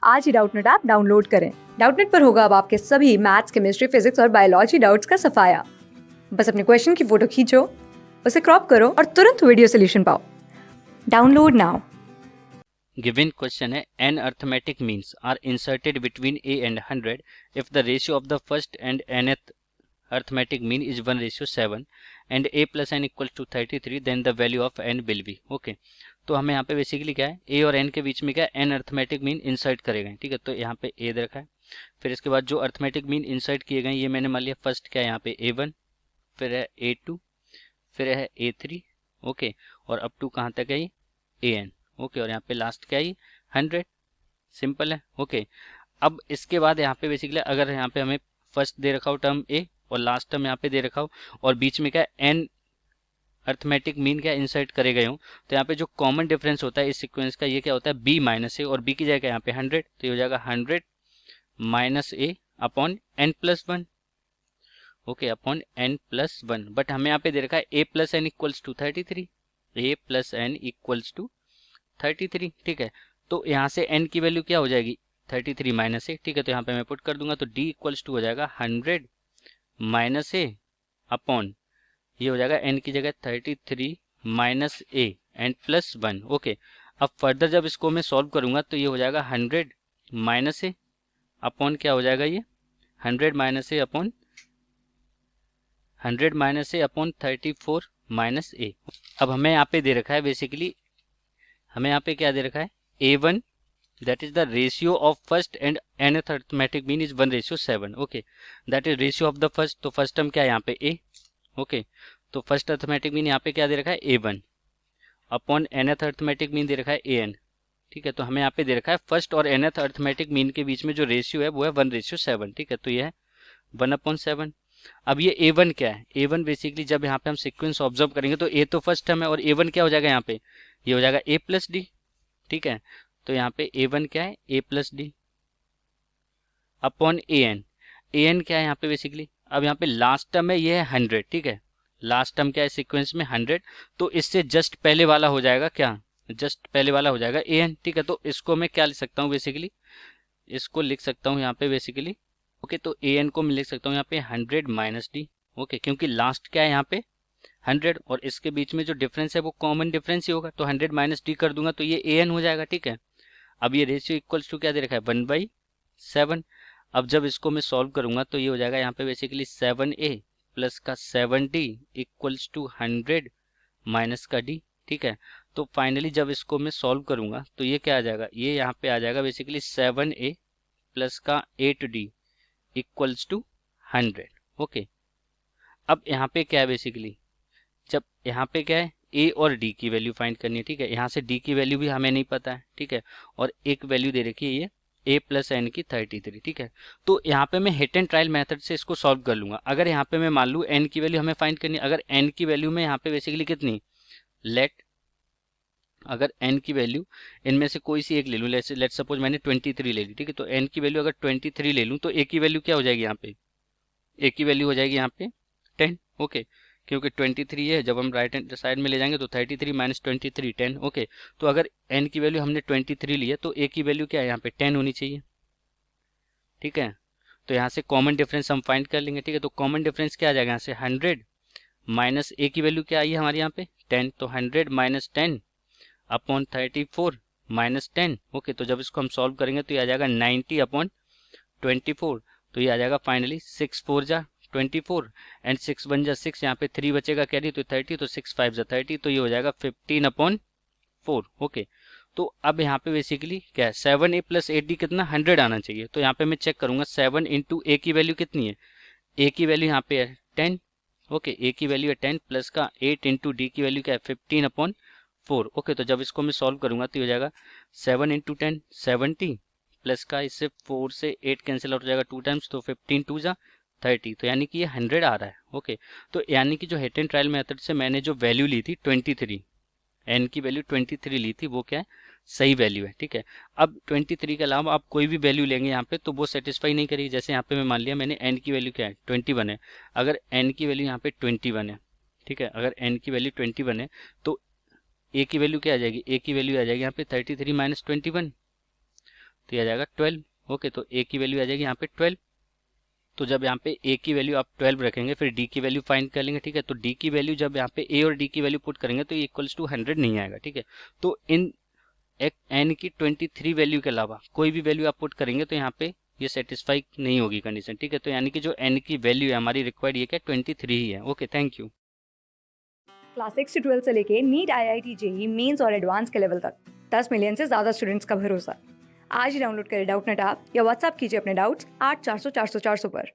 आज ही Doubtnut app download करें। Doubtnut पर होगा अब आपके सभी मैथ्स, केमिस्ट्री, फिजिक्स और बायोलॉजी डाउट्स का सफाया। बस अपने क्वेश्चन की फोटो खींचो, उसे क्रॉप करो और तुरंत वीडियो सोल्यूशन पाओ। Download now. Given question है n arithmetic means are inserted between a and 100 if the ratio of the first and nth arithmetic mean is 1:7 and a plus n equals to 33 then the value of n will be okay। तो हमें यहाँ पे basically क्या है, a और n के बीच में क्या है, n अर्थमेटिक मीन इंसर्ट करे गए। ठीक है, तो यहाँ पे a दे रखा है। फिर इसके बाद जो अर्थमेटिक मीन इंसर्ट किए गए ये मैंने मान लिया फर्स्ट क्या है यहाँ पे a1, फिर है a2, फिर है a3 ओके, और अप टू कहाँ तक है ये an ओके, और यहाँ पे लास्ट क्या है 100। सिंपल है ओके। अब इसके बाद यहाँ पे बेसिकली अगर यहाँ पे हमें फर्स्ट दे रखा हो टर्म a और लास्ट टर्म यहाँ पे दे रखा हो और बीच में क्या n अर्थमेटिक मीन क्या इंसर्ट करे गए हो, तो यहाँ पे जो कॉमन डिफरेंस होता है इस सीक्वेंस का ये क्या होता है b माइनस ए, और b की जगह यहाँ पे 100, तो ये हो जाएगा 100 minus a upon n plus 1 okay, upon n plus 1। But हमें यहाँ पे दे रखा है a plus n equals to 33, a plus n equals to 33। ठीक है, तो यहाँ से n की वैल्यू क्या हो जाएगी 33 माइनस ए। ठीक है, तो यहाँ पे मैं पुट कर दूंगा तो d इक्वल्स टू हो जाएगा 100 माइनस ए अपॉन ये हो जाएगा n की जगह 33 minus A and plus 1 okay. अब फर्दर जब इसको मैं सॉल्व करूंगा तो ये हो जाएगा 100 माइनस ए अपॉन क्या हो जाएगा ये 100 minus a upon 100 minus a upon 34 minus ए। अब हमें यहाँ पे दे रखा है बेसिकली, हमें यहाँ पे क्या दे रखा है a1 that is the ratio of first and nth arithmetic mean is 1:7 okay, that is ratio of the first। तो फर्स्ट टर्म क्या है यहाँ पे a ओके, तो फर्स्ट अर्थमेटिक मीन यहाँ पे क्या दे रखा है a1 upon nth arithmetic mean they रखा है an। ठीक है, तो हमें यहाँ पे दे रखा है फर्स्ट और nth अर्थमेटिक मीन के बीच में जो रेशियो है वो है 1:7। ठीक है, तो ये है 1/7। अब ये a1 क्या है, a1 बेसिकली जब यहाँ पे हम सीक्वेंस ऑब्जर्व करेंगे तो a तो फर्स्ट टर्म है और a1 क्या हो जाएगा यहाँ पे, ये हो जाएगा a प्लस डी। ठीक है, तो यहाँ पे a1 क्या है a plus D upon an। an क्या है यहाँ पे बेसिकली, अब यहाँ पे लास्ट टर्म है ये है 100। ठीक है, लास्ट टर्म क्या है सीक्वेंस में 100, तो इससे जस्ट पहले वाला हो जाएगा क्या, जस्ट पहले वाला हो जाएगा an। ठीक है, तो इसको मैं क्या लिख सकता हूँ बेसिकली, इसको लिख सकता हूँ यहाँ पे बेसिकली ओके, तो an को मैं लिख सकता हूँ यहाँ पे 100 माइनस डी ओके, क्योंकि लास्ट क्या है यहाँ पे 100 और इसके बीच में जो डिफरेंस है वो कॉमन डिफरेंस ही होगा, तो 100 माइनस डी कर दूंगा तो ये an हो जाएगा। ठीक है, अब ये रेशियो इक्वल्स टू क्या दे रखा है 1/7। अब जब इसको मैं सॉल्व करूंगा तो ये हो जाएगा यहाँ पे बेसिकली 7a प्लस का 7d इक्वल्स टू 100 माइनस का d। ठीक है, तो फाइनली जब इसको मैं सॉल्व करूंगा तो ये क्या आ जाएगा, ये यहाँ पे आ जाएगा बेसिकली 7a प्लस का 8d इक्वल्स टू 100 ओके। अब यहाँ पे क्या है बेसिकली, जब यहाँ पे क्या है a और d की वैल्यू फाइंड करनी है। ठीक है, यहाँ से d की वैल्यू भी हमें नहीं पता है। ठीक है, और एक वैल्यू दे रखी है ये a प्लस एन की 33। ठीक है, तो यहाँ पे मैं हिट एंड ट्रायल मेथड से इसको सॉल्व कर लूंगा। अगर यहाँ पे मैं मान लूँ n की वैल्यू हमें फाइंड करनी है, अगर n की वैल्यू में यहाँ पे बेसिकली कितनी लेट, अगर n की वैल्यू इनमें से कोई सी एक ले लूँ, लेट सपोज मैंने 23 ले ली। ठीक है, तो n की वैल्यू अगर 23 ले लूँ तो a की वैल्यू क्या हो जाएगी यहाँ पे, a की वैल्यू हो जाएगी यहाँ पे 10 ओके, क्योंकि 23 है, जब हम राइट हैंड साइड में ले जाएंगे तो 33 माइनस 23 10 ओके। तो अगर n की वैल्यू हमने 23 ली है तो a की वैल्यू क्या है यहाँ पे 10 होनी चाहिए। ठीक है, तो यहाँ से कॉमन डिफरेंस हम फाइंड कर लेंगे। ठीक है, तो कॉमन डिफरेंस क्या आ जाएगा यहाँ से 100 माइनस a की वैल्यू क्या आई है हमारे यहाँ पे 10, तो 100 माइनस 10 अपॉन 34 माइनस 10 ओके। तो जब इसको हम सॉल्व करेंगे तो ये आ जाएगा 90 अपॉन 24, तो ये आ जाएगा फाइनली 6 4 जा 24 एंड 6 1 जा 6, यहाँ पे 3 बचेगा कैरी तो 30, तो 6 5 जा 30, तो ये हो जाएगा 15 अपॉन 4 ओके। तो अब यहाँ पे बेसिकली क्या है 7a प्लस 8d कितना 100 आना चाहिए। तो यहाँ पे मैं चेक करूंगा 7 इंटू a की वैल्यू कितनी है, a की वैल्यू यहाँ पे है 10 ओके, a की वैल्यू है 10 प्लस का 8 इंटू d की वैल्यू क्या है 15 अपॉन 4 ओके। तो जब इसको मैं सॉल्व करूंगा तो ये हो जाएगा 7 इंटू 10 70 प्लस का इससे 4 से 8 कैंसिल आउट हो जाएगा 2 टाइम्स, तो 15 2 जा 30, तो यानी कि ये 100 आ रहा है ओके। तो यानी कि जो हिट एंड ट्रायल मेथड से मैंने जो वैल्यू ली थी 23, n की वैल्यू 23 ली थी वो क्या है सही वैल्यू है। ठीक है, अब 23 के अलावा आप कोई भी वैल्यू लेंगे यहाँ पे तो वो सेटिस्फाई नहीं करेगी। जैसे यहाँ पे मैं मान लिया मैंने n की वैल्यू क्या है 21 है, अगर n की वैल्यू यहाँ पे 21 है। ठीक है, अगर n की वैल्यू 21 है तो a की वैल्यू क्या आ जाएगी, a की वैल्यू आ जाएगी यहाँ पे 33 माइनस 21, तो ये आ जाएगा 12। ओके, तो ए की वैल्यू आ जाएगी यहाँ पे 12। तो जब यहाँ पे ए की वैल्यू आप 12 रखेंगे, फिर डी की वैल्यू फाइंड कर लेंगे, ठीक है। तो डी की वैल्यू जब यहाँ पे ए और डी की वैल्यू पुट करेंगे तो ये इक्वल्स टू 100 नहीं आएगा, ठीक है। तो इन एक एन की 23 वैल्यू के अलावा कोई भी वैल्यू आप पुट करेंगे तो यहाँ पे ये सेटिस्फाई नहीं होगी कंडीशन, ठीक है। तो यानी कि जो एन की वैल्यू है हमारी रिक्वायर्ड ये क्या 23 ही है। Okay, thank you. क्लास 6 से 12 से लेके नीट IIT JEE मेंस और एडवांस के लेवल तक 10 मिलियन से ज्यादा स्टूडेंट्स का भरोसा। आज ही डाउनलोड करें डाउटनट ऐप या व्हाट्सएप कीजिए अपने डाउट्स 8400 400 400 पर।